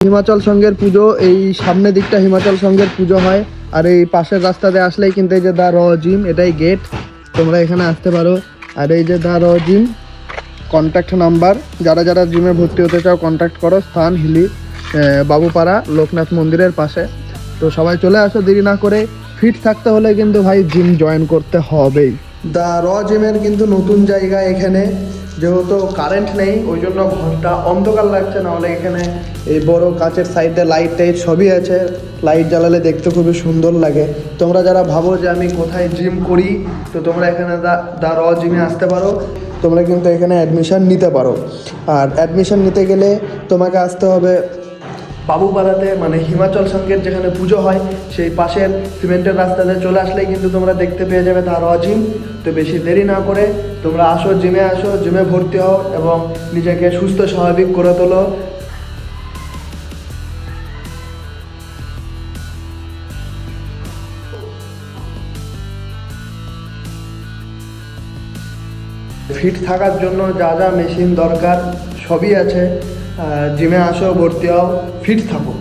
হিমাচল সংঘের পুজো এই সামনের দিকটা হিমাচল সংঘের পুজো হয়। আর এই পাশের রাস্তাতে আসলেই কিন্তু এই যে দা র জিম, এটাই গেট, তোমরা এখানে আসতে পারো। আর এই যে দা র জিম, কন্ট্যাক্ট নাম্বার, যারা যারা জিমে ভর্তি হতে চাও কন্ট্যাক্ট করো। স্থান হিলি বাবুপাড়া লোকনাথ মন্দিরের পাশে। তো সবাই চলে আসো দেরি না করে। ফিট থাকতে হলে কিন্তু ভাই জিম জয়েন করতে হবেই। দা র জিমের কিন্তু নতুন জায়গা এখানে, যেহেতু কারেন্ট নেই ওই জন্য ঘরটা অন্ধকার লাগছে, নাহলে এখানে এই বড় কাচের সাইডে লাইট টাইট সবই আছে। লাইট জ্বালালে দেখতে খুবই সুন্দর লাগে। তোমরা যারা ভাবো যে আমি কোথায় জিম করি, তো তোমরা এখানে দা র জিমে আসতে পারো। তোমরা কিন্তু এখানে অ্যাডমিশন নিতে পারো। আর অ্যাডমিশন নিতে গেলে তোমাকে আসতে হবে বাবুপাড়াতে, মানে হিমাচল সংঘের যেখানে পুজো হয় সেই পাশের সিমেন্টের রাস্তাতে চলে আসলেই কিন্তু তোমরা দেখতে পেয়ে যাবে দা র জিম। তো বেশি দেরি না করে তোমরা আসো, জিমে আসো, জিমে ভর্তি হও এবং নিজেকে সুস্থ স্বাভাবিক করে তোলো। ফিট থাকার জন্য যা যা মেশিন দরকার সবই আছে। জিমে আসো, ভর্তি হও, ফিট থাকো।